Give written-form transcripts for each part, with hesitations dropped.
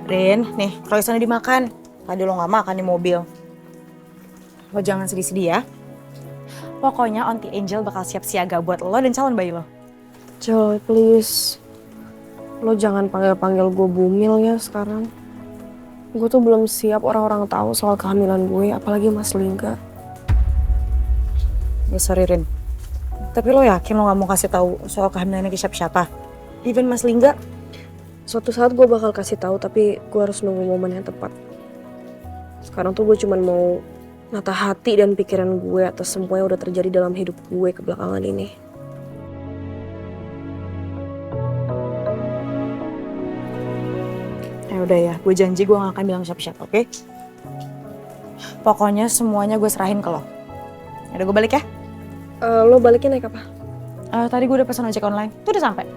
Rin, nih croissantnya dimakan. Tadi lo gak makan di mobil. Lo jangan sedih-sedih ya. Pokoknya Auntie Angel bakal siap siaga buat lo dan calon bayi lo. Cel, please. Lo jangan panggil-panggil gue Bumil ya sekarang. Gue tuh belum siap orang-orang tahu soal kehamilan gue, apalagi Mas Lingga. Ya sorry Rin. Tapi lo yakin lo gak mau kasih tahu soal kehamilannya ke siapa-siapa? Even Mas Lingga? Suatu saat gue bakal kasih tahu, tapi gue harus nunggu momen yang tepat. Sekarang tuh gue cuman mau nata hati dan pikiran gue atas semua yang udah terjadi dalam hidup gue kebelakangan ini. Ya udah ya, gue janji gue gak akan bilang siapa-siapa, oke? Pokoknya semuanya gue serahin ke lo. Yaudah gue balik ya. Lo baliknya naik apa? Tadi gue udah pesan ojek online, tuh udah sampai.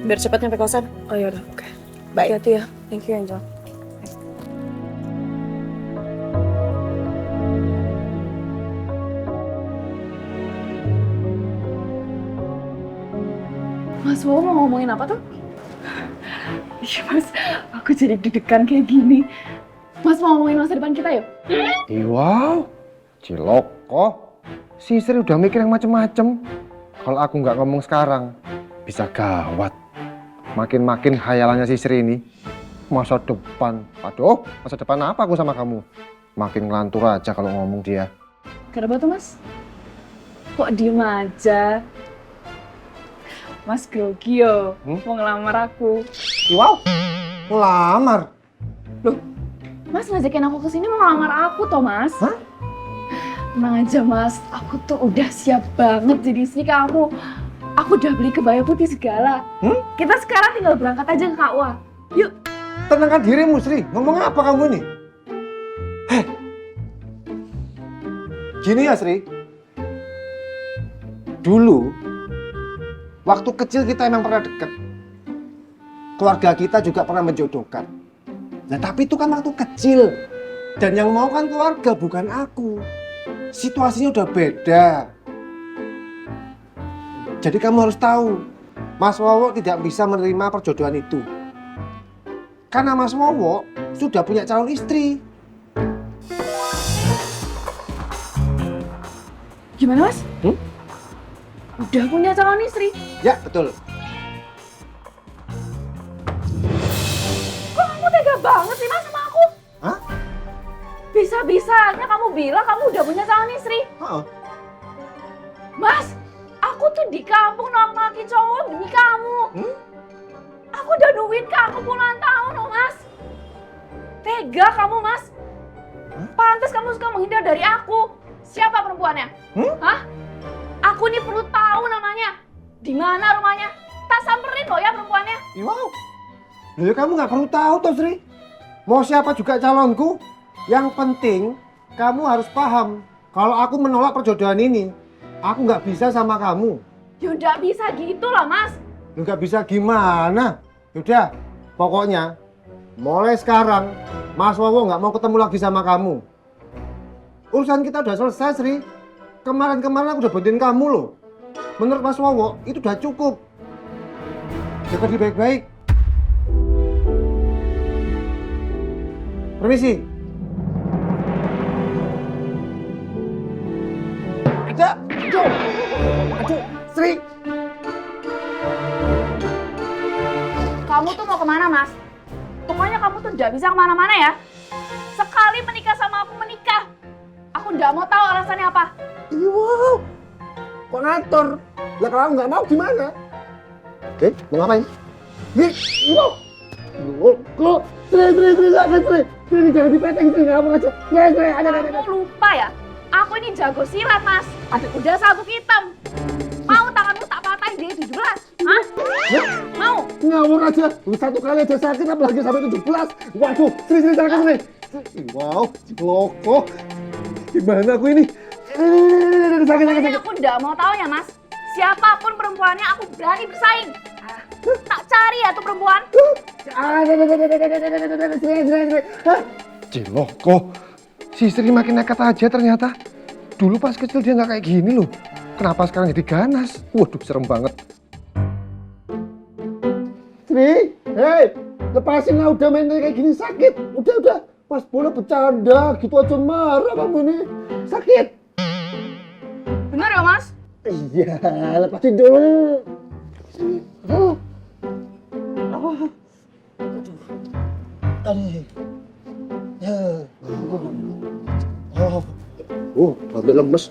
Biar cepet nyampe kosan. Oh yaudah, oke. Bye. Hati-hati ya. Thank you, Angel. Mas Wo mau ngomongin apa tuh? Iya Mas, aku jadi deg-degan kayak gini. Mas mau ngomongin masa depan kita yuk? Wow, ciloko. Si Sri udah mikir yang macem-macem. Kalau aku nggak ngomong sekarang, bisa gawat. Makin-makin khayalannya si Sri ini. Masa depan. Aduh, masa depan apa aku sama kamu? Makin ngelantur aja kalau ngomong dia. Kenapa tuh Mas? Kok diem aja? Mas grogi yo, mau ngelamar aku. Wow, ngelamar? Mas ngajakin aku kesini mau ngelamar aku toh Mas? Hah? Tenang aja Mas, aku tuh udah siap banget jadi istri kamu. Aku udah beli kebaya putih segala. Kita sekarang tinggal berangkat aja ke KUA. Yuk. Tenangkan dirimu, Sri. Ngomong apa kamu ini? Heh. Gini ya, Sri. Dulu, waktu kecil kita emang pernah deket. Keluarga kita juga pernah menjodohkan. Nah, tapi itu kan waktu kecil. Dan yang mau kan keluarga, bukan aku. Situasinya udah beda. Jadi kamu harus tahu, Mas Wowo tidak bisa menerima perjodohan itu. Karena Mas Wowo sudah punya calon istri. Gimana Mas? Udah punya calon istri? Ya, betul. Kok kamu tega banget sih Mas sama aku? Hah? Bisa-bisanya kamu bilang kamu udah punya calon istri. Oh. Mas, aku tuh di kampung nongkrongin cowok demi kamu. Aku udah nungguin kamu puluhan tahun loh Mas. Tega kamu Mas. Pantas kamu suka menghindar dari aku. Siapa perempuannya? Hah? Aku nih perlu tahu namanya. Di mana rumahnya? Tak samperin loh ya perempuannya. Wow. Loh, kamu nggak perlu tahu toh, Sri. Mau siapa juga calonku. Yang penting kamu harus paham kalau aku menolak perjodohan ini, aku nggak bisa sama kamu. Ya udah bisa gitu lah Mas. Nggak bisa gimana? Yaudah, pokoknya mulai sekarang Mas Wowo nggak mau ketemu lagi sama kamu. Urusan kita udah selesai, Sri. Kemarin-kemarin aku udah bantuin kamu loh. Menurut Mas Wowo itu udah cukup. Jaga diri baik-baik. Permisi. Aduh, Sri. Kamu tuh mau kemana Mas? Pokoknya kamu tuh tidak bisa kemana-mana ya. Sekali menikah sama aku menikah. Aku nggak mau tahu alasannya apa. Wow. Kok ngatur? Lah kalau nggak mau gimana? Mau ngapain? Wow. Kok? Sri, jangan dipeteng, Sri, nggak apa aja. Kamu lupa ya? Aku ini jago silat Mas. Udah sabuk hitam. Mau tanganmu tak patahin dia 17? Hah? Mau? Ngawur aja, satu kali aja sakit apalagi sampai 17. Waduh, Sri, jangan Sri. Wow, loko. Gimana aku ini? Sakit. Aku nggak mau tahu ya Mas. Siapapun perempuannya aku berani bersaing. Tak cari ya tuh perempuan. Ciloko, si Sri makin nekat aja ternyata. Dulu pas kecil dia nggak kayak gini loh. Kenapa sekarang jadi ganas? Waduh, serem banget. Sri, hei, Lepasin lah, udah main kayak gini sakit. Udah. Mas bola bercanda, gitu aja marah kamu ini. Sakit. Bener ya Mas? Iya, lepasin dulu. Oh. Aduh. Ya. Sampai lemes.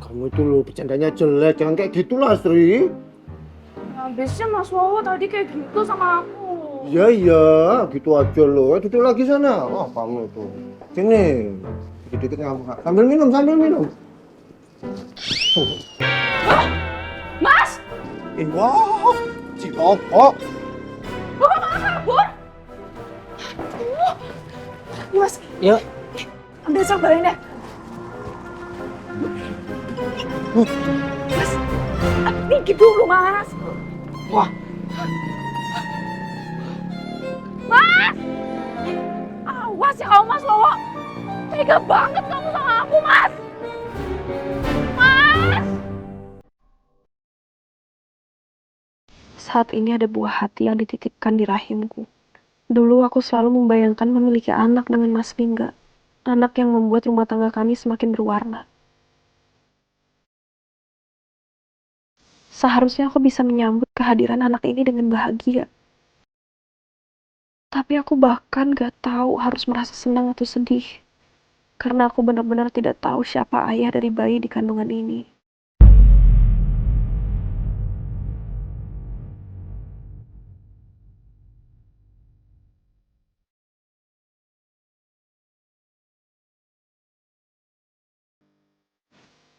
Kamu itu loh bercandanya jelek, jangan kayak gitulah, Sri. Habisnya Mas Wowo tadi kayak gitu sama aku. Iya, gitu aja loh. Duduk lagi sana. Oh, kamu itu. Sini. Dikit-dikit kamu. Sambil minum. Mas! Wah, si Koko. Bapak malah kabur? Mas, Ya. ambil cobain deh. Mas, tinggi dulu Mas. Wah, Mas! Awas ya kamu Mas Wowo. Tega banget kamu sama aku Mas. Mas! Saat ini ada buah hati yang dititipkan di rahimku. Dulu aku selalu membayangkan memiliki anak dengan Mas Lingga. Anak yang membuat rumah tangga kami semakin berwarna. Seharusnya aku bisa menyambut kehadiran anak ini dengan bahagia. Tapi aku bahkan gak tahu harus merasa senang atau sedih. Karena aku benar-benar tidak tahu siapa ayah dari bayi di kandungan ini.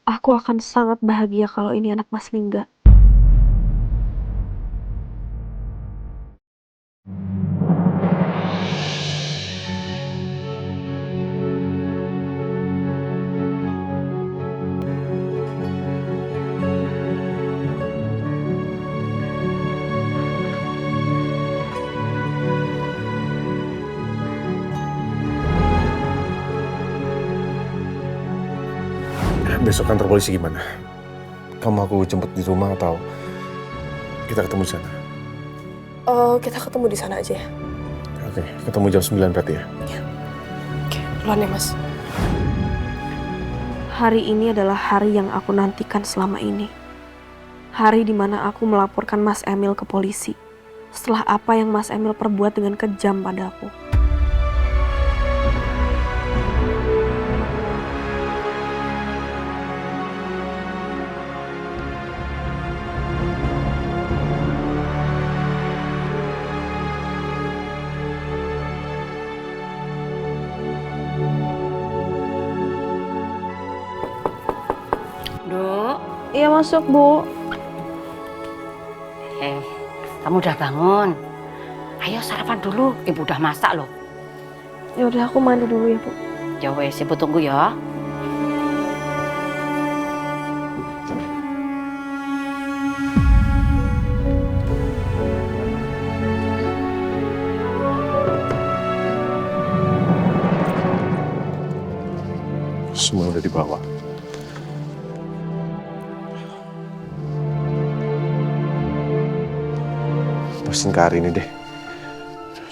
Aku akan sangat bahagia kalau ini anak Mas Lingga. Besok kantor polisi gimana? Kamu aku jemput di rumah atau kita ketemu di sana? Kita ketemu di sana aja ya. Oke, ketemu jam 9 berarti ya? Oke, duluan ya Mas. Hari ini adalah hari yang aku nantikan selama ini. Hari dimana aku melaporkan Mas Emil ke polisi. Setelah apa yang Mas Emil perbuat dengan kejam padaku. Duk, Iya masuk, Bu. kamu udah bangun. Ayo sarapan dulu, ibu udah masak loh. Ya udah aku mandi dulu ya, Bu. Ya wes, ibu tunggu ya. Semua udah dibawa. Pasin ke hari ini deh.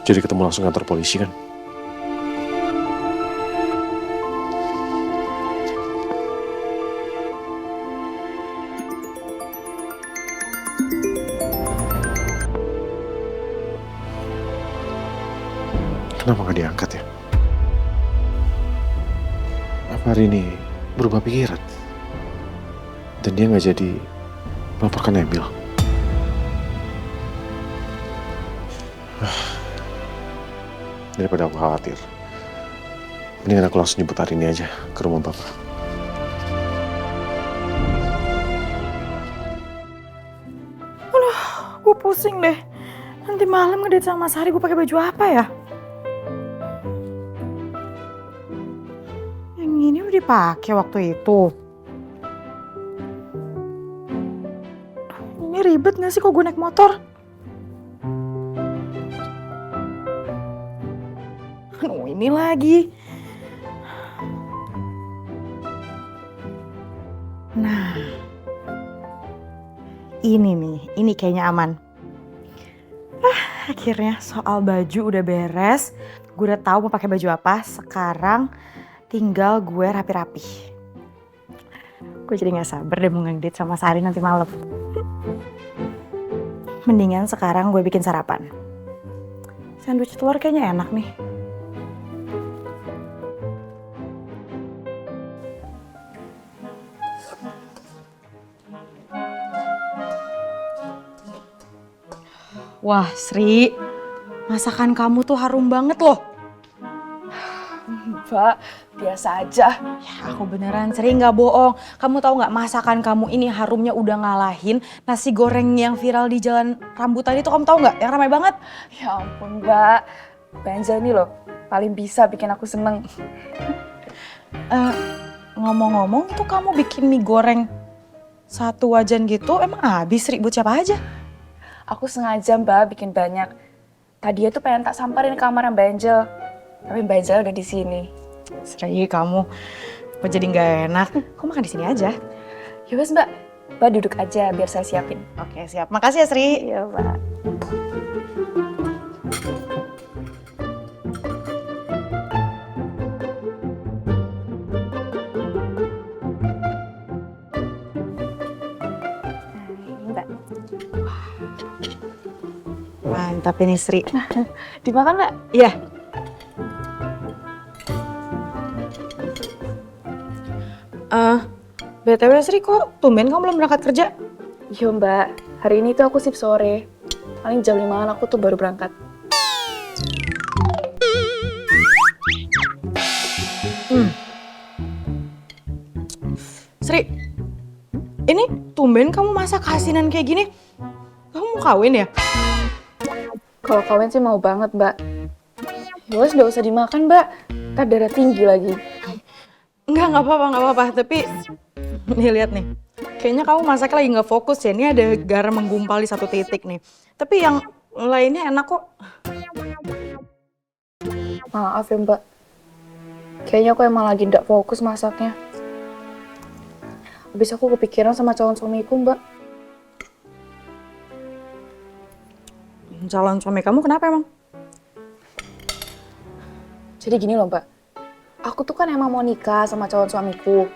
Jadi ketemu langsung kantor polisi kan? Kenapa gak diangkat ya? Apa hari ini berubah pikiran? Dan dia gak jadi melaporkan Emil? Daripada aku khawatir, mendingan aku langsung jemput hari ini aja ke rumah Bapak. Gue pusing deh. Nanti malam ngedate sama Mas Hari gue pakai baju apa ya? Yang ini udah dipakai waktu itu. Ini ribet gak sih kok gue naik motor? Aduh, ini lagi. Nah, ini nih, ini kayaknya aman. Akhirnya soal baju udah beres. Gue udah tahu mau pakai baju apa. Sekarang tinggal gue rapi-rapi. Gue jadi nggak sabar deh mau ngedate sama Sari nanti malam. Mendingan sekarang gue bikin sarapan. Sandwich telur kayaknya enak nih. Wah, Sri, masakan kamu tuh harum banget loh. Mbak, biasa aja. Ya, aku beneran Sri nggak bohong. Kamu tahu nggak masakan kamu ini harumnya udah ngalahin nasi goreng yang viral di Jalan Rambutan itu, kamu tahu nggak? Yang ramai banget. Ya ampun, Mbak. Benja ini loh, paling bisa bikin aku seneng. Ngomong-ngomong itu kamu bikin mie goreng satu wajan gitu, emang habis Sri buat siapa aja? Aku sengaja, Mbak, bikin banyak. Tadi tuh pengen tak samperin ke kamarnya Mbak Angel. Tapi Mbak Angel udah di sini. Sri, kamu kok jadi nggak enak? Kok makan di sini aja? Ya wes, Mbak. Mbak duduk aja biar saya siapin. Oke, siap. Makasih ya, Sri. Iya, Mbak. Mbak, Mantap ini, Sri. dimakan, Mbak? Iya. BTW Sri, kok tumben kamu belum berangkat kerja? Iya, Mbak. Hari ini tuh aku shift sore. Paling jam 5-an aku tuh baru berangkat. Sri, ini tumben kamu masak asinan kayak gini. Kamu mau kawin ya? Kalau kawin sih mau banget, Mbak. Ya wes, nggak usah dimakan, Mbak. Ntar darah tinggi lagi. Nggak apa-apa. Tapi, nih lihat nih. Kayaknya kamu masak lagi nggak fokus ya. Ini ada garam menggumpal di satu titik nih. Tapi yang lainnya enak kok. Maaf ya, Mbak. Kayaknya aku emang lagi nggak fokus masaknya. Habis aku kepikiran sama calon suamiku, Mbak. Calon suami kamu kenapa emang? Jadi gini loh, Mbak. Aku tuh kan emang mau nikah sama calon suamiku.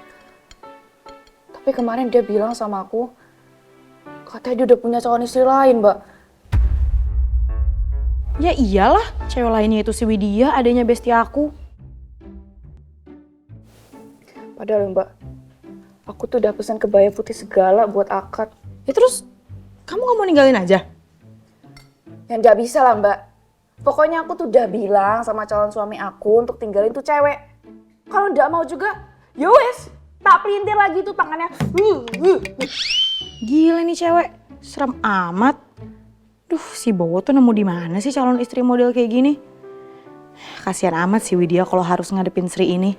Tapi kemarin dia bilang sama aku, katanya dia udah punya calon istri lain, Mbak. Ya iyalah, cewek lainnya itu si Widya, adanya bestie aku. Padahal Mbak, aku tuh udah pesan kebaya putih segala buat akad. Ya terus, kamu nggak mau ninggalin aja? Ya nggak bisa lah, Mbak. Pokoknya aku tuh udah bilang sama calon suami aku untuk tinggalin tuh cewek. Kalau nggak mau juga, yowes, tak pelintir lagi tuh tangannya. Gila nih cewek, serem amat. Duh, si Bowo tuh nemu di mana sih calon istri model kayak gini? Kasihan amat si Widya kalau harus ngadepin Sri ini.